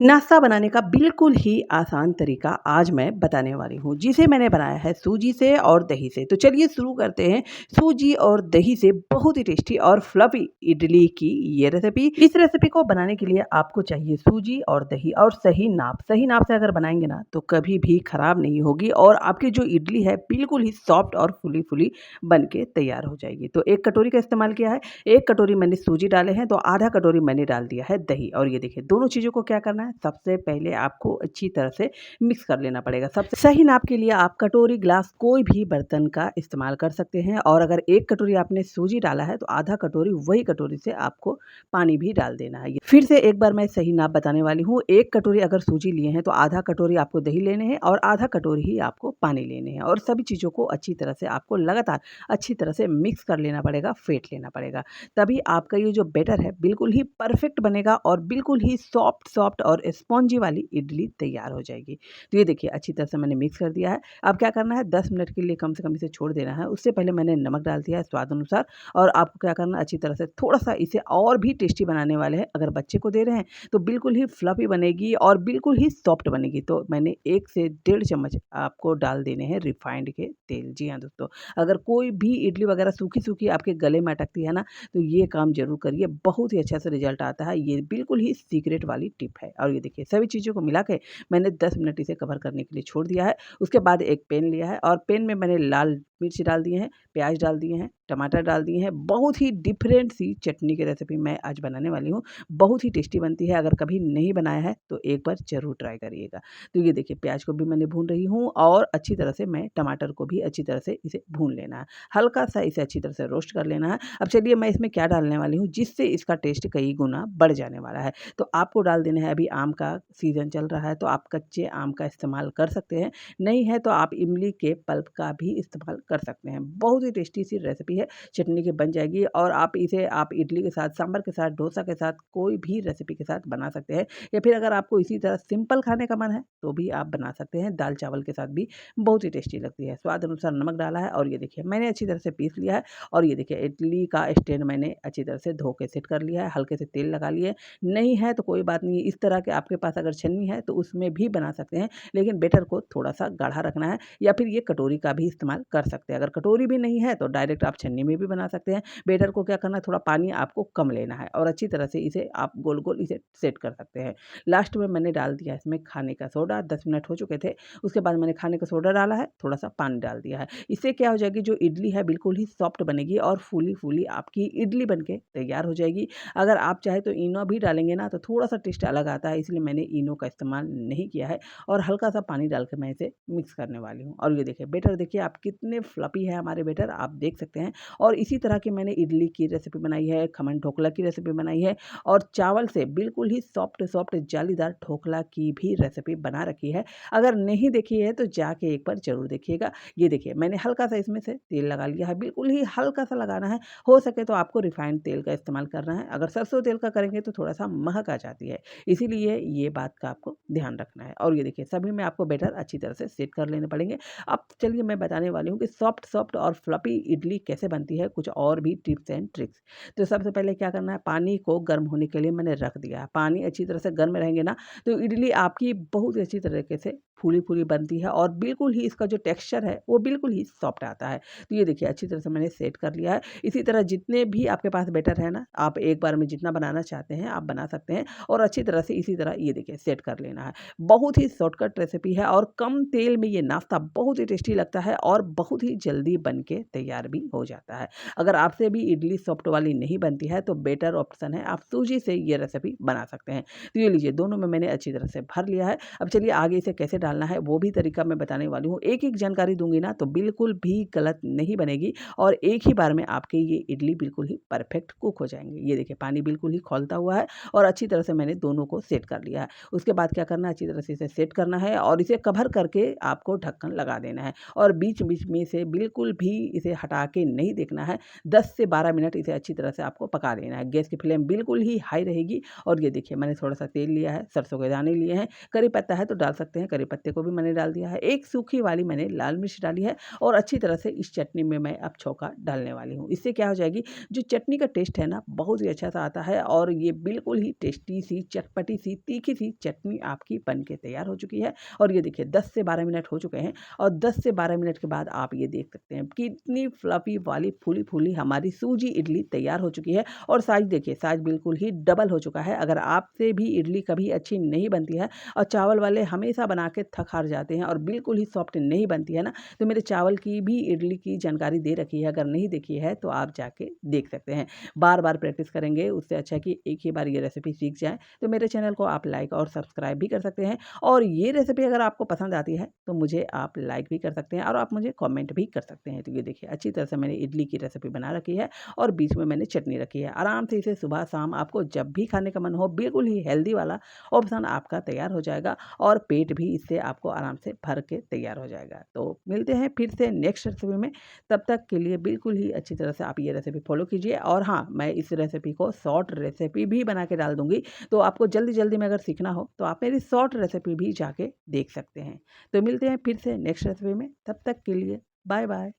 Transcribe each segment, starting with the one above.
नाश्ता बनाने का बिल्कुल ही आसान तरीका आज मैं बताने वाली हूँ, जिसे मैंने बनाया है सूजी से और दही से। तो चलिए शुरू करते हैं सूजी और दही से बहुत ही टेस्टी और फ्लफी इडली की ये रेसिपी। इस रेसिपी को बनाने के लिए आपको चाहिए सूजी और दही और सही नाप। सही नाप से अगर बनाएंगे ना तो कभी भी खराब नहीं होगी और आपकी जो इडली है बिल्कुल ही सॉफ्ट और फुली फुली बन के तैयार हो जाएगी। तो एक कटोरी का इस्तेमाल किया है, एक कटोरी मैंने सूजी डाले हैं, तो आधा कटोरी मैंने डाल दिया है दही। और ये देखिए दोनों चीज़ों को क्या करना है, सबसे पहले आपको अच्छी तरह से मिक्स कर लेना पड़ेगा। सबसे सही नाप के लिए आप कटोरी, ग्लास कोई भी बर्तन का इस्तेमाल कर सकते हैं। और अगर एक कटोरी आपने सूजी डाला है तो आधा कटोरी वही कटोरी से आपको पानी भी डाल देना है। फिर से एक बार मैं सही नाप बताने वाली हूँ। एक कटोरी अगर सूजी लिए हैं तो आधा कटोरी आपको दही लेने हैं और आधा कटोरी ही आपको पानी लेने हैं। और सभी चीज़ों को अच्छी तरह से आपको लगातार अच्छी तरह से मिक्स कर लेना पड़ेगा, फेंट लेना पड़ेगा। तभी आपका ये जो बैटर है बिल्कुल ही परफेक्ट बनेगा और बिल्कुल ही सॉफ्ट सॉफ्ट और स्पॉन्जी वाली इडली तैयार हो जाएगी। तो ये देखिए अच्छी तरह से मैंने मिक्स कर दिया है। अब क्या करना है, 10 मिनट के लिए कम से कम इसे छोड़ देना है। उससे पहले मैंने नमक डाल दिया है स्वाद अनुसार। और आपको क्या करना है, अच्छी तरह से थोड़ा-सा इसे और भी टेस्टी बनाने वाले हैं। अगर बच्चे को दे रहे हैं तो बिल्कुल ही फ्लफी बनेगी और बिल्कुल ही सॉफ्ट बनेगी। तो मैंने 1 से डेढ़ चम्मच आपको डाल देने हैं रिफाइंड के तेल। जी हाँ दोस्तों, अगर कोई भी इडली वगैरह सूखी-सूखी आपके गले में अटकती है ना, तो ये काम ज़रूर करिए, बहुत ही अच्छा से रिज़ल्ट आता है। ये बिल्कुल ही सीक्रेट वाली टिप है। और ये देखिए सभी चीज़ों को मिला के मैंने 10 मिनट इसे कवर करने के लिए छोड़ दिया है। उसके बाद एक पैन लिया है और पैन में मैंने लाल मिर्च डाल दिए हैं, प्याज़ डाल दिए हैं, टमाटर डाल दिए हैं। बहुत ही डिफरेंट सी चटनी की रेसिपी मैं आज बनाने वाली हूँ। बहुत ही टेस्टी बनती है, अगर कभी नहीं बनाया है तो एक बार ज़रूर ट्राई करिएगा। तो ये देखिए प्याज़ को भी मैंने भून रही हूँ और अच्छी तरह से मैं टमाटर को भी अच्छी तरह से इसे भून लेना है। हल्का-सा इसे अच्छी तरह से रोस्ट कर लेना है। अब चलिए मैं इसमें क्या डालने वाली हूँ जिससे इसका टेस्ट कई गुना बढ़ जाने वाला है। तो आपको डाल देना है, अभी आम का सीज़न चल रहा है तो आप कच्चे आम का इस्तेमाल कर सकते हैं। नहीं है तो आप इमली के पल्प का भी इस्तेमाल कर सकते हैं। बहुत ही टेस्टी सी रेसिपी है, चटनी की बन जाएगी और आप इडली के साथ, सांभर के साथ, डोसा के साथ, कोई भी रेसिपी के साथ बना सकते हैं। या फिर अगर आपको इसी तरह सिंपल खाने का मन है तो भी आप बना सकते हैं। दाल चावल के साथ भी बहुत ही टेस्टी लगती है। स्वाद अनुसार नमक डाला है और ये देखिए मैंने अच्छी तरह से पीस लिया है। और ये देखिए इडली का स्टैंड मैंने अच्छी तरह से धो के सेट कर लिया है, हल्के से तेल लगा लिए। नहीं है तो कोई बात नहीं, इस तरह के आपके पास अगर छन्नी है तो उसमें भी बना सकते हैं, लेकिन बैटर को थोड़ा-सा गाढ़ा रखना है। या फिर ये कटोरी का भी इस्तेमाल कर सकते हैं। अगर कटोरी भी नहीं है तो डायरेक्ट आप छन्नी में भी बना सकते हैं। बैटर को क्या करना है, थोड़ा पानी आपको कम लेना है और अच्छी तरह से इसे आप गोल-गोल इसे सेट कर सकते हैं। लास्ट में मैंने डाल दिया इसमें खाने का सोडा, 10 मिनट हो चुके थे। उसके बाद मैंने खाने का सोडा डाला है, थोड़ा-सा पानी डाल दिया है। इससे क्या हो जाएगी, जो इडली है बिल्कुल ही सॉफ्ट बनेगी और फूली-फूली आपकी इडली बन के तैयार हो जाएगी। अगर आप चाहें तो इनो भी डालेंगे ना तो थोड़ा-सा टेस्ट अलग आता है, इसलिए मैंने इनो का इस्तेमाल नहीं किया है। और हल्का-सा पानी डाल के मैं इसे मिक्स करने वाली हूँ। और ये देखिए बैटर देखिए आप कितने फ्लफी है हमारे बैटर, आप देख सकते हैं। और इसी तरह की मैंने इडली की रेसिपी बनाई है, खमन ढोकला की रेसिपी बनाई है और चावल से बिल्कुल ही सॉफ्ट जालीदार ढोकला की भी रेसिपी बना रखी है। अगर नहीं देखी है तो जाके एक बार ज़रूर देखिएगा। ये देखिए मैंने हल्का-सा इसमें से तेल लगा लिया है, बिल्कुल ही हल्का-सा लगाना है। हो सके तो आपको रिफाइंड तेल का इस्तेमाल करना है, अगर सरसों तेल का करेंगे तो थोड़ा-सा महक आ जाती है, इसीलिए ये बात का आपको ध्यान रखना है। और ये देखिए सभी में आपको बैटर अच्छी तरह से सेट कर लेने पड़ेंगे। अब चलिए मैं बताने वाली हूँ कि सॉफ्ट और फ्लफी इडली कैसे बनती है, कुछ और भी टिप्स एंड ट्रिक्स। तो सबसे पहले क्या करना है, पानी को गर्म होने के लिए मैंने रख दिया है। पानी अच्छी तरह से गर्म रहेंगे ना तो इडली आपकी बहुत ही अच्छी तरीके से फूली-फूली बनती है और बिल्कुल ही इसका जो टेक्सचर है वो बिल्कुल ही सॉफ्ट आता है। तो ये देखिए अच्छी तरह से मैंने सेट कर लिया है। इसी तरह जितने भी आपके पास बैटर है ना, आप एक बार में जितना बनाना चाहते हैं आप बना सकते हैं और अच्छी तरह से इसी तरह ये देखिए सेट कर लेना है। बहुत ही शॉर्टकट रेसिपी है और कम तेल में ये नाश्ता बहुत ही टेस्टी लगता है और बहुत ही जल्दी बन के तैयार भी हो जाता है। अगर आपसे भी इडली सॉफ्ट वाली नहीं बनती है तो बेटर ऑप्शन है, आप सूजी से ये रेसिपी बना सकते हैं। तो ये लीजिए दोनों में मैंने अच्छी तरह से भर लिया है। अब चलिए आगे इसे कैसे डालना है वो भी तरीका मैं बताने वाली हूँ। एक-एक जानकारी दूँगी ना तो बिल्कुल भी गलत नहीं बनेगी और एक ही बार में आपके ये इडली बिल्कुल ही परफेक्ट कुक हो जाएँगे। ये देखिए पानी बिल्कुल ही खौलता हुआ है और अच्छी तरह से मैंने दोनों को सेट कर लिया है। उसके बाद क्या करना है, अच्छी तरह से इसे सेट करना है और इसे कवर करके आपको ढक्कन लगा देना है और बीच-बीच में से बिल्कुल भी इसे हटा के नहीं देखना है। 10 से 12 मिनट इसे अच्छी तरह से आपको पका लेना है। गैस की फ्लेम बिल्कुल ही हाई रहेगी। और ये देखिए मैंने थोड़ा-सा तेल लिया है, सरसों के दाने लिए हैं, करी पत्ता है तो डाल सकते हैं, करी पत्ते को भी मैंने डाल दिया है। एक सूखी वाली मैंने लाल मिर्च डाली है और अच्छी तरह से इस चटनी में मैं अब छौंका डालने वाली हूँ। इससे क्या हो जाएगी, जो चटनी का टेस्ट है ना बहुत ही अच्छा सा आता है और ये बिल्कुल ही टेस्टी सी, चटपटी सी, तीखी सी चटनी आपकी बन के तैयार हो चुकी है। और ये देखिए 10 से 12 मिनट हो चुके हैं और 10 से 12 मिनट के बाद आप ये देख सकते हैं कितनी फ्लफी वाली फूली-फूली हमारी सूजी इडली तैयार हो चुकी है। और साइज़ देखिए, साइज़ बिल्कुल ही डबल हो चुका है। अगर आपसे भी इडली कभी अच्छी नहीं बनती है और चावल वाले हमेशा बना के थक हार जाते हैं और बिल्कुल ही सॉफ्ट नहीं बनती है ना, तो मेरे चावल की भी इडली की जानकारी दे रखी है। अगर नहीं देखी है तो आप जाके देख सकते हैं। बार-बार प्रैक्टिस करेंगे उससे अच्छा है कि एक ही बार ये रेसिपी सीख जाएँ। तो मेरे चैनल को आप लाइक और सब्सक्राइब भी कर सकते हैं और ये रेसिपी अगर आपको पसंद आती है तो मुझे आप लाइक भी कर सकते हैं और आप मुझे कमेंट भी कर सकते हैं। तो ये देखिए अच्छी तरह से मैंने इडली की रेसिपी बना रखी है और बीच में मैंने चटनी रखी है। आराम से इसे सुबह शाम आपको जब भी खाने का मन हो बिल्कुल ही हेल्दी वाला ऑप्शन आपका तैयार हो जाएगा और पेट भी इससे आपको आराम से भर के तैयार हो जाएगा। तो मिलते हैं फिर से नेक्स्ट रेसिपी में। तब तक के लिए बिल्कुल ही अच्छी तरह से आप ये रेसिपी फॉलो कीजिए और हाँ, मैं इस रेसिपी को शॉर्ट रेसिपी भी बना के डाल दूँगी। तो आपको जल्दी-जल्दी में अगर सीखना हो तो आप मेरी शॉर्ट रेसिपी भी जाके देख सकते हैं। तो मिलते हैं फिर से नेक्स्ट रेसिपी में। तब तक के लिए बाय बाय।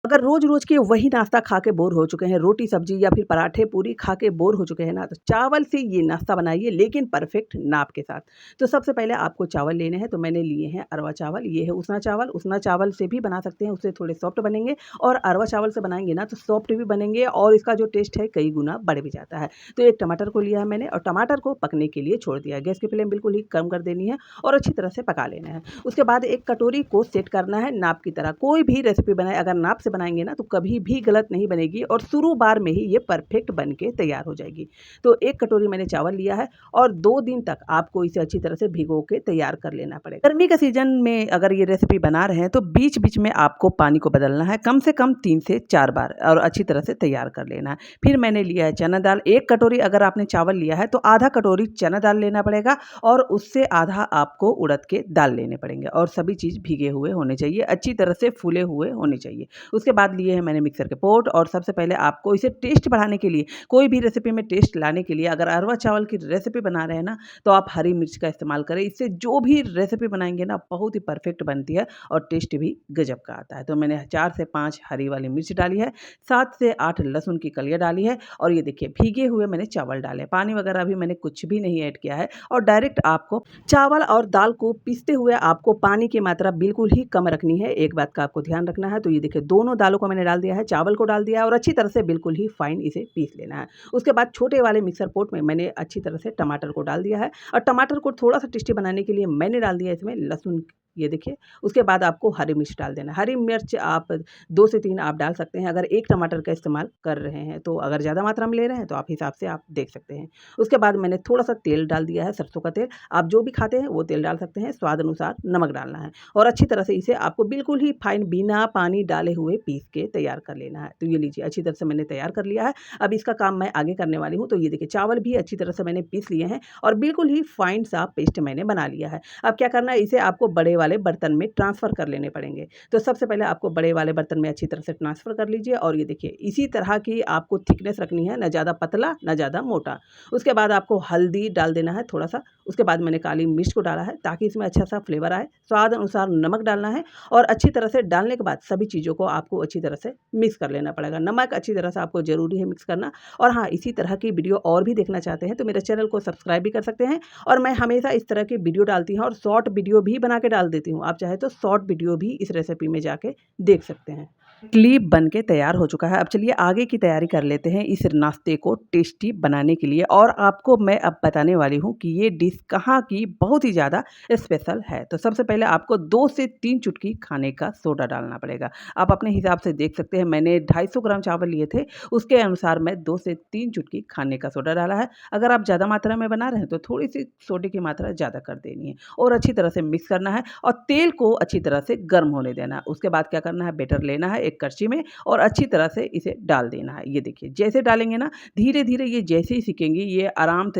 अगर रोज़-रोज़ के वही नाश्ता खा के बोर हो चुके हैं, रोटी-सब्ज़ी या फिर पराठे पूरी खा के बोर हो चुके हैं ना, तो चावल से ये नाश्ता बनाइए लेकिन परफेक्ट नाप के साथ। तो सबसे पहले आपको चावल लेने हैं, तो मैंने लिए हैं अरवा चावल, ये है उसना चावल से भी बना सकते हैं, उससे थोड़े सॉफ्ट बनेंगे और अरवा चावल से बनाएँगे ना तो सॉफ्ट भी बनेंगे और इसका जो टेस्ट है कई गुना बढ़ भी जाता है। तो एक टमाटर को लिया है मैंने और टमाटर को पकने के लिए छोड़ दिया है। गैस की फ्लेम बिल्कुल ही कम कर देनी है और अच्छी तरह से पका लेना है। उसके बाद एक कटोरी को सेट करना है नाप की तरह। कोई भी रेसिपी बनाए अगर नाप से बनाएँगे ना तो कभी भी गलत नहीं बनेगी और शुरू बार में ही ये परफेक्ट बन के तैयार हो जाएगी। तो 1 कटोरी मैंने चावल लिया है और 2 दिन तक आपको इसे अच्छी तरह से भिगो के तैयार कर लेना पड़ेगा। गर्मी का सीज़न में अगर ये रेसिपी बना रहे हैं तो बीच-बीच में आपको पानी को बदलना है, कम से कम 3 से 4 बार और अच्छी तरह से तैयार कर लेना है। फिर मैंने लिया है चना दाल, 1 कटोरी अगर आपने चावल लिया है तो आधा कटोरी चना दाल लेना पड़ेगा और उससे आधा आपको उड़द के दाल लेने पड़ेंगे और सभी चीज़ भीगे हुए होने चाहिए, अच्छी तरह से फूले हुए होने चाहिए। उसके बाद लिए हैं मैंने मिक्सर के पोट और सबसे पहले आपको इसे टेस्ट बढ़ाने के लिए, कोई भी रेसिपी में टेस्ट लाने के लिए अगर अरवा चावल की रेसिपी बना रहे हैं ना, तो आप हरी मिर्च का इस्तेमाल करें। इससे जो भी रेसिपी बनाएँगे ना बहुत ही परफेक्ट बनती है और टेस्ट भी गज़ब का आता है। तो मैंने 4 से 5 हरी वाली मिर्च डाली है, 7 से 8 लहसुन की कलियाँ डाली है और ये देखिए भीगे हुए मैंने चावल डाले। पानी वगैरह भी मैंने कुछ भी नहीं ऐड किया है और डायरेक्ट आपको चावल और दाल को पीसते हुए आपको पानी की मात्रा बिल्कुल ही कम रखनी है। एक बात का आपको ध्यान रखना है। तो ये देखिए दोनों दालों को मैंने डाल दिया है, चावल को डाल दिया है और अच्छी तरह से बिल्कुल ही फाइन इसे पीस लेना है। उसके बाद छोटे वाले मिक्सर पोट में मैंने अच्छी तरह से टमाटर को डाल दिया है और टमाटर को थोड़ा-सा टेस्टी बनाने के लिए मैंने डाल दिया इसमें लहसुन, ये देखिए। उसके बाद आपको हरी मिर्च डाल देना है। हरी मिर्च आप 2 से 3 आप डाल सकते हैं अगर 1 टमाटर का इस्तेमाल कर रहे हैं। तो अगर ज़्यादा मात्रा में ले रहे हैं तो आप हिसाब से आप देख सकते हैं। उसके बाद मैंने थोड़ा-सा तेल डाल दिया है, सरसों का तेल। आप जो भी खाते हैं वो तेल डाल सकते हैं, स्वाद अनुसार नमक डालना है और अच्छी तरह से इसे आपको बिल्कुल ही फाइन बिना पानी डाले हुए पीस के तैयार कर लेना है। तो ये लीजिए अच्छी तरह से मैंने तैयार कर लिया है। अब इसका काम मैं आगे करने वाली हूँ। तो ये देखिए चावल भी अच्छी तरह से मैंने पीस लिए हैं और बिल्कुल ही फाइन सा पेस्ट मैंने बना लिया है। अब क्या करना है, इसे आपको बड़े वाले बर्तन में ट्रांसफ़र कर लेने पड़ेंगे। तो सबसे पहले आपको बड़े वाले बर्तन में अच्छी तरह से ट्रांसफ़र कर लीजिए और ये देखिए इसी तरह की आपको थिकनेस रखनी है, ना ज़्यादा पतला ना ज़्यादा मोटा। उसके बाद आपको हल्दी डाल देना है थोड़ा-सा। उसके बाद मैंने काली मिर्च को डाला है ताकि इसमें अच्छा-सा फ्लेवर आए। स्वाद अनुसार नमक डालना है और अच्छी तरह से डालने के बाद सभी चीज़ों को आपको अच्छी तरह से मिक्स कर लेना पड़ेगा। नमक अच्छी तरह से आपको ज़रूरी है मिक्स करना। और हाँ, इसी तरह की वीडियो और भी देखना चाहते हैं तो मेरे चैनल को सब्सक्राइब भी कर सकते हैं और मैं हमेशा इस तरह की वीडियो डालती हूँ और शॉर्ट वीडियो भी बना के डाल देती हूँ। आप चाहे तो शॉर्ट वीडियो भी इस रेसिपी में जाके देख सकते हैं। इडली बन के तैयार हो चुका है। अब चलिए आगे की तैयारी कर लेते हैं इस नाश्ते को टेस्टी बनाने के लिए और आपको मैं अब बताने वाली हूँ कि ये डिश कहाँ की बहुत ही ज़्यादा स्पेशल है। तो सबसे पहले आपको 2 से 3 चुटकी खाने का सोडा डालना पड़ेगा। आप अपने हिसाब से देख सकते हैं, मैंने 250 ग्राम चावल लिए थे, उसके अनुसार मैं 2 से 3 चुटकी खाने का सोडा डाला है। अगर आप ज़्यादा मात्रा में बना रहे हैं तो थोड़ी-सी सोडे की मात्रा ज़्यादा कर देनी है और अच्छी तरह से मिक्स करना है और तेल को अच्छी तरह से गर्म होने देना है। उसके बाद क्या करना है, बैटर लेना है, एक एक करछी में और अच्छी तरह से इसे डाल देना है। ये देखिए जैसे डालेंगे ना, धीरे-धीरे ये जैसे ही सिकेंगी ये आराम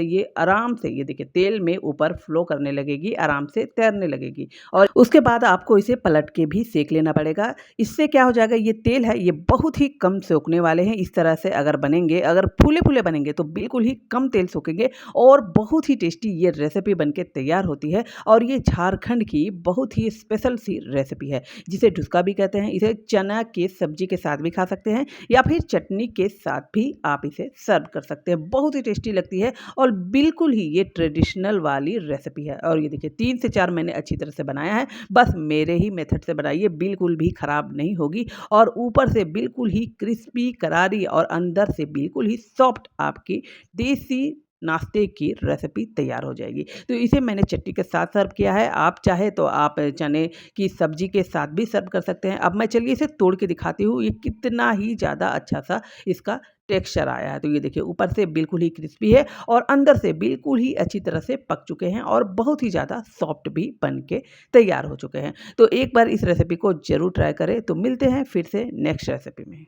से ये देखिए तेल में ऊपर फ्लो करने लगेगी, आराम से तैरने लगेगी और उसके बाद आपको इसे पलट के भी सेंक लेना पड़ेगा। इससे क्या हो जाएगा, ये तेल है ये बहुत ही कम सोखने वाले हैं। इस तरह से अगर बनेंगे, अगर फूले-फूले बनेंगे तो बिल्कुल ही कम तेल सोखेंगे और बहुत ही टेस्टी ये रेसिपी बनके तैयार होती है। और ये झारखंड की बहुत ही स्पेशल सी रेसिपी है, जिसे ढुसका भी कहते हैं। इसे चना की सब्जी के साथ भी खा सकते हैं या फिर चटनी के साथ भी आप इसे सर्व कर सकते हैं। बहुत ही टेस्टी लगती है और बिल्कुल ही ये ट्रेडिशनल वाली रेसिपी है। और ये देखिए 3 से 4 मैंने अच्छी तरह से बनाया है। बस मेरे ही मेथड से बनाइए, बिल्कुल भी खराब नहीं होगी और ऊपर से बिल्कुल ही क्रिस्पी, करारी और अंदर से बिल्कुल ही सॉफ्ट आपकी देसी नाश्ते की रेसिपी तैयार हो जाएगी। तो इसे मैंने चटनी के साथ सर्व किया है। आप चाहे तो आप चने की सब्जी के साथ भी सर्व कर सकते हैं। अब मैं चलिए इसे तोड़ के दिखाती हूँ, ये कितना ही ज़्यादा अच्छा-सा इसका टेक्सचर आया है। तो ये देखिए ऊपर से बिल्कुल ही क्रिस्पी है और अंदर से बिल्कुल ही अच्छी तरह से पक चुके हैं और बहुत ही ज़्यादा सॉफ्ट भी बन के तैयार हो चुके हैं। तो एक बार इस रेसिपी को ज़रूर ट्राई करें। तो मिलते हैं फिर से नेक्स्ट रेसिपी में।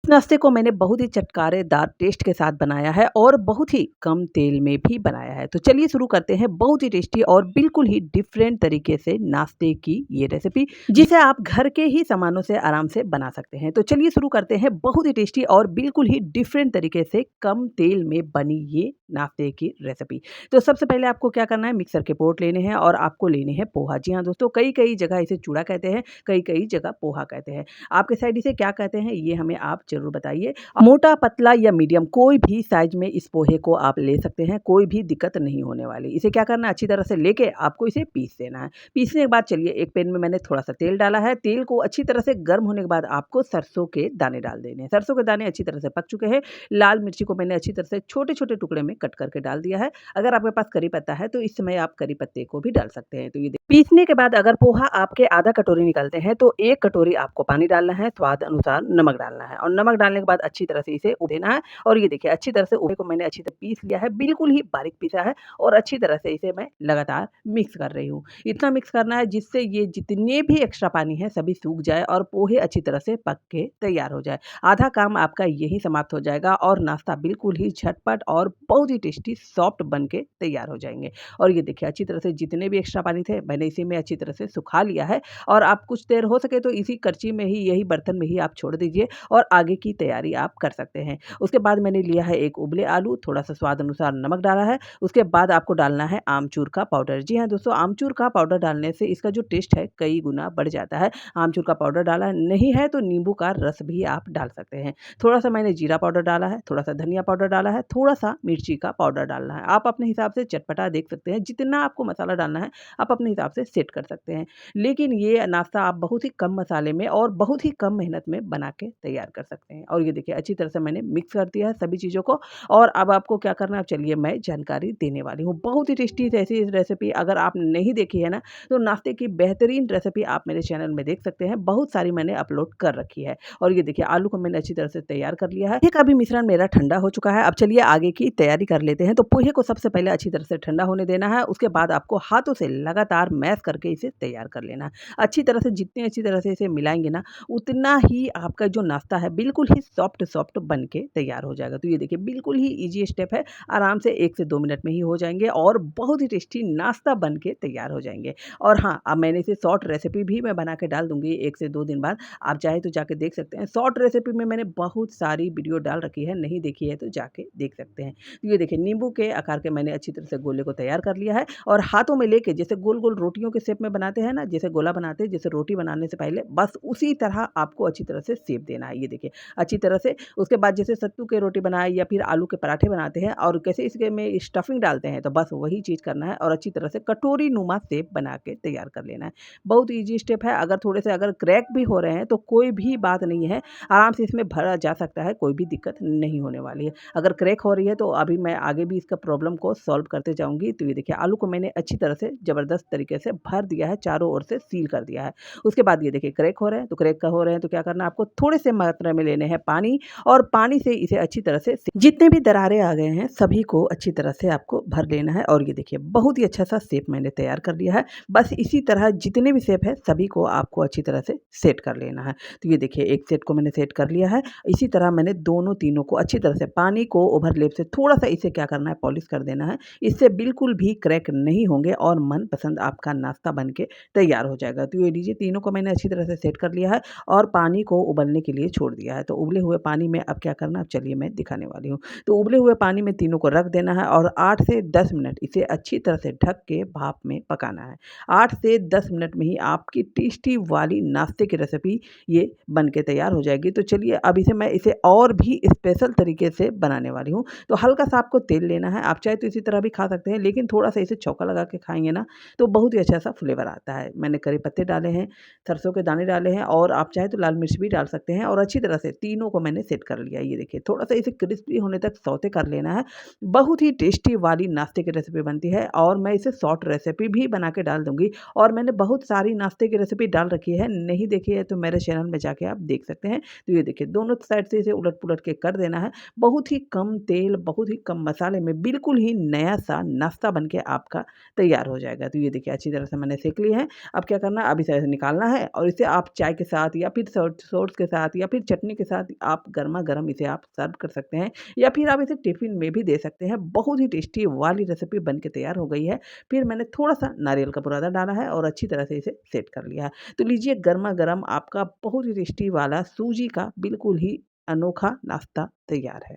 इस नाश्ते को मैंने बहुत ही चटकारेदार टेस्ट के साथ बनाया है और बहुत ही कम तेल में भी बनाया है। तो चलिए शुरू करते हैं बहुत ही टेस्टी और बिल्कुल ही डिफरेंट तरीके से नाश्ते की ये रेसिपी, जिसे आप घर के ही सामानों से आराम से बना सकते हैं। तो चलिए शुरू करते हैं बहुत ही टेस्टी और बिल्कुल ही डिफरेंट तरीके से कम तेल में बनी ये नाश्ते की रेसिपी। तो सबसे पहले आपको क्या करना है, मिक्सर के पोट लेने हैं और आपको लेने हैं पोहा। जी हाँ दोस्तों, कई-कई जगह इसे चूड़ा कहते हैं, कई-कई जगह पोहा कहते हैं। आपके साइड इसे क्या कहते हैं ये हमें आप ज़रूर बताइए। मोटा, पतला या मीडियम कोई भी साइज़ में इस पोहे को आप ले सकते हैं, कोई भी दिक्कत नहीं होने वाली। इसे क्या करना है, अच्छी तरह से लेके आपको इसे पीस देना है। पीसने के बाद चलिए एक पैन में मैंने थोड़ा-सा तेल डाला है। तेल को अच्छी तरह से गर्म होने के बाद आपको सरसों के दाने डाल देने हैं। सरसों के दाने अच्छी तरह से पक चुके हैं। लाल मिर्ची को मैंने अच्छी तरह से छोटे-छोटे टुकड़े में कट करके डाल दिया है। अगर आपके पास करी पत्ता है तो इस समय आप करी पत्ते को भी डाल सकते हैं। तो ये पीसने के बाद अगर पोहा आपके आधा कटोरी निकलते हैं तो 1 कटोरी आपको पानी डालना है, स्वाद अनुसार नमक डालना है और नमक डालने के बाद अच्छी तरह से इसे उड़ेना है। और ये देखिए अच्छी तरह से पोहे को मैंने अच्छी तरह पीस लिया है, बिल्कुल ही बारीक पीसा है और अच्छी तरह से इसे मैं लगातार मिक्स कर रही हूँ। इतना मिक्स करना है जिससे ये जितने भी एक्स्ट्रा पानी है सभी सूख जाए और पोहे अच्छी तरह से पक के तैयार हो जाए। आधा काम आपका यही समाप्त हो जाएगा और नाश्ता बिल्कुल ही झटपट और बहुत ही टेस्टी सॉफ्ट बन के तैयार हो जाएँगे। और ये देखिए अच्छी तरह से जितने भी एक्स्ट्रा पानी थे मैंने इसी में अच्छी तरह से सुखा लिया है और आप कुछ देर हो सके तो इसी करछी में ही, यही बर्तन में ही आप छोड़ दीजिए और आगे की तैयारी आप कर सकते हैं। उसके बाद मैंने लिया है एक उबले आलू, थोड़ा-सा स्वाद अनुसार नमक डाला है। उसके बाद आपको डालना है आमचूर का पाउडर। जी हाँ दोस्तों, आमचूर का पाउडर डालने से इसका जो टेस्ट है कई गुना बढ़ जाता है। आमचूर का पाउडर डाला नहीं है तो नींबू का रस भी आप डाल सकते हैं। थोड़ा-सा मैंने जीरा पाउडर डाला है, थोड़ा-सा धनिया पाउडर डाला है, थोड़ा-सा मिर्ची का पाउडर डालना है। आप अपने हिसाब से चटपटा देख सकते हैं, जितना आपको मसाला डालना है आप अपने हिसाब से सेट कर सकते हैं। लेकिन ये नाश्ता आप बहुत ही कम मसाले में और बहुत ही कम मेहनत में बना के तैयार कर सकते हैं। और ये देखिए अच्छी तरह से मैंने मिक्स कर दिया है सभी चीज़ों को और अब आपको क्या करना है, चलिए मैं जानकारी देने वाली हूँ। बहुत ही टेस्टी ऐसी रेसिपी अगर आप नहीं देखी है ना, तो नाश्ते की बेहतरीन रेसिपी आप मेरे चैनल में देख सकते हैं। बहुत सारी मैंने अपलोड कर रखी है। और ये देखिए आलू को मैंने अच्छी तरह से तैयार कर लिया है। पोहे का भी मिश्रण मेरा ठंडा हो चुका है। अब चलिए आगे की तैयारी कर लेते हैं। तो पोहे को सबसे पहले अच्छी तरह से ठंडा होने देना है। उसके बाद आपको हाथों से लगातार मैश करके इसे तैयार कर लेना है। अच्छी तरह से जितनी अच्छी तरह से इसे मिलाएँगे ना, उतना ही आपका जो नाश्ता है बिल्कुल ही सॉफ्ट बन के तैयार हो जाएगा। तो ये देखिए बिल्कुल ही ईज़ी स्टेप है। आराम से 1 से 2 मिनट में ही हो जाएँगे और बहुत ही टेस्टी नाश्ता बन के तैयार हो जाएँगे। और हाँ, अब मैंने इसे शॉर्ट रेसिपी भी मैं बना के डाल दूँगी 1 से 2 दिन बाद। आप चाहे तो जाके देख सकते हैं। शॉर्ट रेसिपी में मैंने बहुत सारी वीडियो डाल रखी है, नहीं देखी है तो जाके देख सकते हैं। तो ये देखिए नींबू के आकार के मैंने अच्छी तरह से गोले को तैयार कर लिया है और हाथों में लेके जैसे गोल-गोल रोटियों के शेप में बनाते हैं ना, जैसे गोला बनाते हैं, जैसे रोटी बनाने से पहले बस उसी तरह आपको अच्छी तरह से शेप देना है। ये देखिए अच्छी तरह से उसके बाद जैसे सत्तू की रोटी बनाए या फिर आलू के पराठे बनाते हैं और कैसे इसके में स्टफिंग डालते हैं, तो बस वही चीज़ करना है और अच्छी तरह से कटोरी नुमा शेप बना के तैयार कर लेना है। बहुत ईज़ी स्टेप है। अगर थोड़े से अगर क्रैक भी हो रहे हैं तो कोई भी बात नहीं है, आराम से इसमें भरा जा सकता है, कोई भी दिक्कत नहीं होने वाली है। अगर क्रैक हो रही है तो अभी मैं आगे भी इसका प्रॉब्लम को सॉल्व करते जाऊँगी। तो ये देखिए आलू को मैंने अच्छी तरह से ज़बरदस्त तरीके से भर दिया है, चारों ओर से सील कर दिया है। उसके बाद ये देखिए क्रैक हो रहे हैं, तो क्रैक का हो रहे हैं तो क्या करना है आपको, थोड़े से मात्रा में लेने हैं पानी और पानी से इसे अच्छी तरह से जितने भी दरारें आ गए हैं सभी को अच्छी तरह से आपको भर लेना है। और ये देखिए बहुत ही अच्छा सा शेप मैंने तैयार कर लिया है। बस इसी तरह जितने भी शेप है सभी को आपको अच्छी तरह से सेट कर लेना है। तो ये देखिए एक सेट को मैंने सेट कर लिया है। इसी तरह मैंने दोनों तीनों को अच्छी तरह से पानी को ओवरलैप से थोड़ा-सा इसे क्या करना है पॉलिश कर देना है। इससे बिल्कुल भी क्रैक नहीं होंगे और मनपसंद आपका नाश्ता बन के तैयार हो जाएगा। तो ये लीजिए तीनों को मैंने अच्छी तरह से सेट कर लिया है और पानी को उबलने के लिए छोड़ दिया है। तो उबले हुए पानी में अब क्या करना है, अब चलिए मैं दिखाने वाली हूँ। तो उबले हुए पानी में तीनों को रख देना है और 8 से 10 मिनट इसे अच्छी तरह से ढक के भाप में पकाना है। 8 से 10 मिनट में ही आपकी टेस्टी वाली नाश्ते की रेसिपी ये बन के तैयार हो जाएगी। तो चलिए अब मैं इसे और भी स्पेशल तरीके से बनाने वाली हूँ। तो हल्का-सा आपको तेल लेना है, आप चाहे तो इसी तरह भी खा सकते हैं, लेकिन थोड़ा-सा इसे छौंका लगा के खाएँगे ना, तो बहुत ही अच्छा-सा फ्लेवर आता है। मैंने करी पत्ते डाले हैं, सरसों के दाने डाले हैं और आप चाहे तो लाल मिर्च भी डाल सकते हैं और अच्छी तरह से तीनों को मैंने सेट कर लिया। ये देखिए थोड़ा-सा इसे क्रिस्पी होने तक सौते कर लेना है। बहुत ही टेस्टी वाली नाश्ते की रेसिपी बनती है और मैं इसे शॉर्ट रेसिपी भी बना के डाल दूँगी और मैंने बहुत सारी नाश्ते की रेसिपी डाल रखी है, नहीं देखी है तो मेरे चैनल में जाके आप देख सकते हैं। तो ये देखिए दोनों साइड से इसे उलट-पुलट के कर देना है। बहुत ही कम तेल, बहुत ही कम मसाले में बिल्कुल ही नया-सा नाश्ता बन के आपका तैयार हो जाएगा। तो ये देखिए अच्छी तरह से मैंने सेंक लिया है। अब क्या करना है, अब इसे निकालना है और इसे आप चाय के साथ या फिर सॉस के साथ या फिर चटनी के साथ आप गरमा-गरम इसे आप सर्व कर सकते हैं या फिर आप इसे टिफ़िन में भी दे सकते हैं। बहुत ही टेस्टी वाली रेसिपी बन के तैयार हो गई है। फिर मैंने थोड़ा-सा नारियल का बुरादा डाला है और अच्छी तरह से इसे सेट कर लिया है। तो लीजिए गरमा-गरम आपका बहुत ही टेस्टी वाला सूजी का बिल्कुल ही अनोखा नाश्ता तैयार है।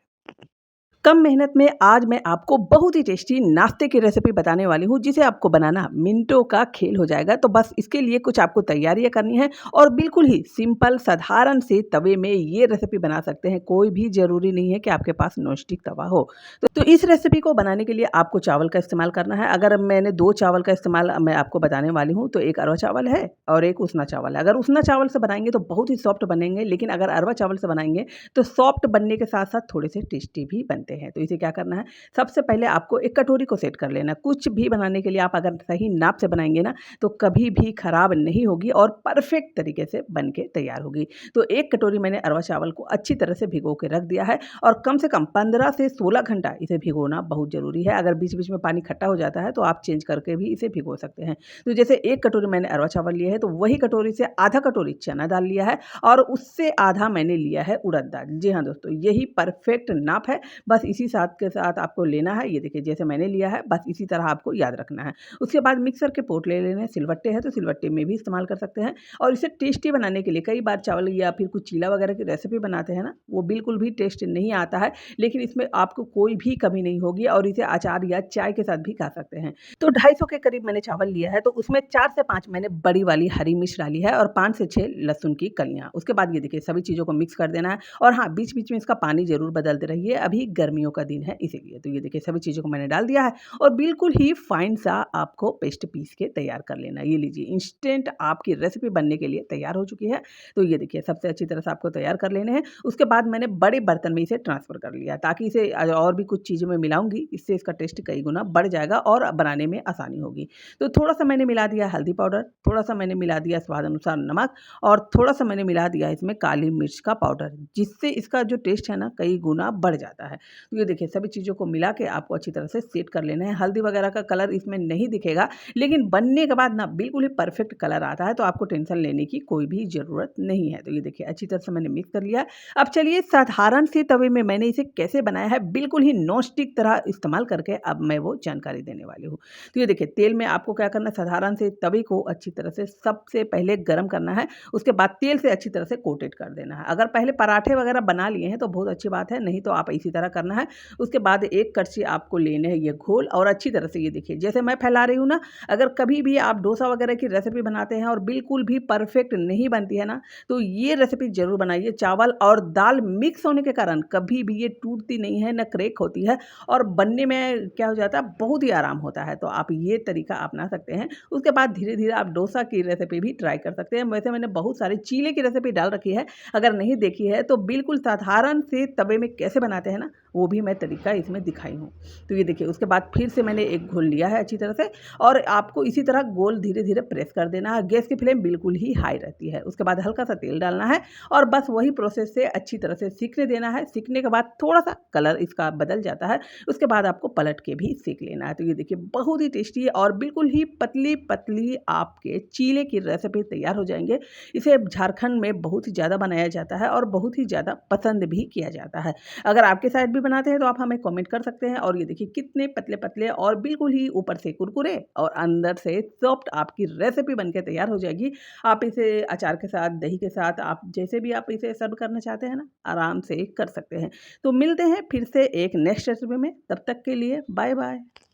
कम मेहनत में आज मैं आपको बहुत ही टेस्टी नाश्ते की रेसिपी बताने वाली हूँ जिसे आपको बनाना मिनटों का खेल हो जाएगा। तो बस इसके लिए कुछ आपको तैयारियाँ करनी है और बिल्कुल ही सिंपल साधारण से तवे में ये रेसिपी बना सकते हैं। कोई भी ज़रूरी नहीं है कि आपके पास नॉनस्टिक तवा हो। तो इस रेसिपी को बनाने के लिए आपको चावल का इस्तेमाल करना है। अगर मैंने 2 चावल का इस्तेमाल मैं आपको बताने वाली हूँ तो एक अरवा चावल है और एक उसना चावल है। अगर उसना चावल से बनाएँगे तो बहुत ही सॉफ्ट बनेंगे, लेकिन अगर अरवा चावल से बनाएँगे तो सॉफ्ट बनने के साथ-साथ थोड़े से टेस्टी भी बनते हैं। तो इसे क्या करना है, सबसे पहले आपको एक कटोरी को सेट कर लेना है। कुछ भी बनाने के लिए आप अगर सही नाप से बनाएँगे ना, तो कभी भी खराब नहीं होगी और परफेक्ट तरीके से बन के तैयार होगी। तो एक कटोरी मैंने अरवा चावल को अच्छी तरह से भिगो के रख दिया है और कम से कम 15 से 16 घंटा इसे भिगोना बहुत ज़रूरी है। अगर बीच-बीच में पानी खट्टा हो जाता है, तो आप चेंज करके भी इसे भिगो सकते हैं। तो जैसे 1 कटोरी मैंने अरवा चावल लिया है, तो वही कटोरी से आधा कटोरी चना दाल लिया है और उससे आधा मैंने लिया है उड़द दाल। जी हाँ दोस्तों, यही परफेक्ट नाप है। बस इसी साथ के साथ आपको लेना है। ये देखिए जैसे मैंने लिया है बस इसी तरह आपको याद रखना है। उसके बाद मिक्सर के पोट ले लेने हैं। सिलवट्टे है तो सिलवट्टे में भी इस्तेमाल कर सकते हैं और इसे टेस्टी बनाने के लिए कई बार चावल या फिर कुछ चीला वगैरह की रेसिपी बनाते हैं ना, वो बिल्कुल भी टेस्ट नहीं आता है, लेकिन इसमें आपको कोई भी कमी नहीं होगी और इसे अचार या चाय के साथ भी खा सकते हैं। तो 250 के करीब मैंने चावल लिया है, तो उसमें 4 से 5 मैंने बड़ी वाली हरी मिर्च डाली है और 5 से 6 लहसुन की कलियाँ। उसके बाद ये देखिए सभी चीज़ों को मिक्स कर देना है और हाँ, बीच-बीच में इसका पानी ज़रूर बदलते रहिए, अभी गर्मियों का दिन है इसीलिए। तो ये देखिए सभी चीज़ों को मैंने डाल दिया है और बिल्कुल ही फाइन सा आपको पेस्ट पीस के तैयार कर लेना है। ये लीजिए इंस्टेंट आपकी रेसिपी बनने के लिए तैयार हो चुकी है। तो ये देखिए सबसे अच्छी तरह से आपको तैयार कर लेने हैं। उसके बाद मैंने बड़े बर्तन में इसे ट्रांसफ़र कर लिया ताकि इसे और भी कुछ चीज़ों में मिलाऊँगी, इससे इसका टेस्ट कई गुना बढ़ जाएगा और बनाने में आसानी होगी। तो थोड़ा-सा मैंने मिला दिया हल्दी पाउडर, थोड़ा-सा मैंने मिला दिया स्वाद अनुसार नमक और थोड़ा-सा मैंने मिला दिया इसमें काली मिर्च का पाउडर, जिससे इसका जो टेस्ट है ना कई गुना बढ़ जाता है। तो ये देखिए सभी चीज़ों को मिला के आपको अच्छी तरह से सेट कर लेना है। हल्दी वगैरह का कलर इसमें नहीं दिखेगा, लेकिन बनने के बाद ना बिल्कुल ही परफेक्ट कलर आता है, तो आपको टेंशन लेने की कोई भी ज़रूरत नहीं है। तो ये देखिए अच्छी तरह से मैंने मिक्स कर लिया है। अब चलिए साधारण से तवे में मैंने इसे कैसे बनाया है, बिल्कुल ही नॉन स्टिक तरह इस्तेमाल करके अब मैं वो जानकारी देने वाली हूँ। तो ये देखिए तेल में आपको क्या करना है, साधारण से तवे को अच्छी तरह से सबसे पहले गरम करना है, उसके बाद तेल से अच्छी तरह से कोटेड कर देना है। अगर पहले पराठे वगैरह बना लिए हैं तो बहुत अच्छी बात है, नहीं तो आप इसी तरह करना है। उसके बाद एक कड़छी आपको लेने हैं ये घोल और अच्छी तरह से ये देखिए जैसे मैं फैला रही हूँ ना, अगर कभी भी आप डोसा वगैरह की रेसिपी बनाते हैं और बिल्कुल भी परफेक्ट नहीं बनती है ना, तो ये रेसिपी ज़रूर बनाइए। चावल और दाल मिक्स होने के कारण कभी भी ये टूटती नहीं है, ना क्रैक होती है और बनने में क्या हो जाता है, बहुत ही आराम होता है। तो आप ये तरीका अपना सकते हैं। उसके बाद धीरे-धीरे आप डोसा की रेसिपी भी ट्राई कर सकते हैं। वैसे मैंने बहुत सारे चीले की रेसिपी डाल रखी है, अगर नहीं देखी है तो बिल्कुल साधारण से तवे में कैसे बनाते हैं ना, वो भी मैं तरीका इसमें दिखाई हूँ। तो ये देखिए उसके बाद फिर से मैंने एक घोल लिया है अच्छी तरह से और आपको इसी तरह गोल धीरे-धीरे प्रेस कर देना है। गैस की फ्लेम बिल्कुल ही हाई रहती है। उसके बाद हल्का-सा तेल डालना है और बस वही प्रोसेस से अच्छी तरह से सीखने देना है। सीखने के बाद थोड़ा-सा कलर इसका बदल जाता है, उसके बाद आपको पलट के भी सेंक लेना है। तो ये देखिए बहुत ही टेस्टी और बिल्कुल ही पतली-पतली आपके चीले की रेसिपी तैयार हो जाएँगे। इसे झारखंड में बहुत ही ज़्यादा बनाया जाता है और बहुत ही ज़्यादा पसंद भी किया जाता है। अगर आपके साइड भी बनाते हैं तो आप हमें कमेंट कर सकते हैं और ये देखिए कितने पतले-पतले और बिल्कुल ही ऊपर से कुरकुरे और अंदर से सॉफ्ट आपकी रेसिपी बनके तैयार हो जाएगी। आप इसे अचार के साथ, दही के साथ आप जैसे भी आप इसे सर्व करना चाहते हैं ना, आराम से कर सकते हैं। तो मिलते हैं फिर से एक नेक्स्ट रेसिपी में, तब तक के लिए बाय-बाय।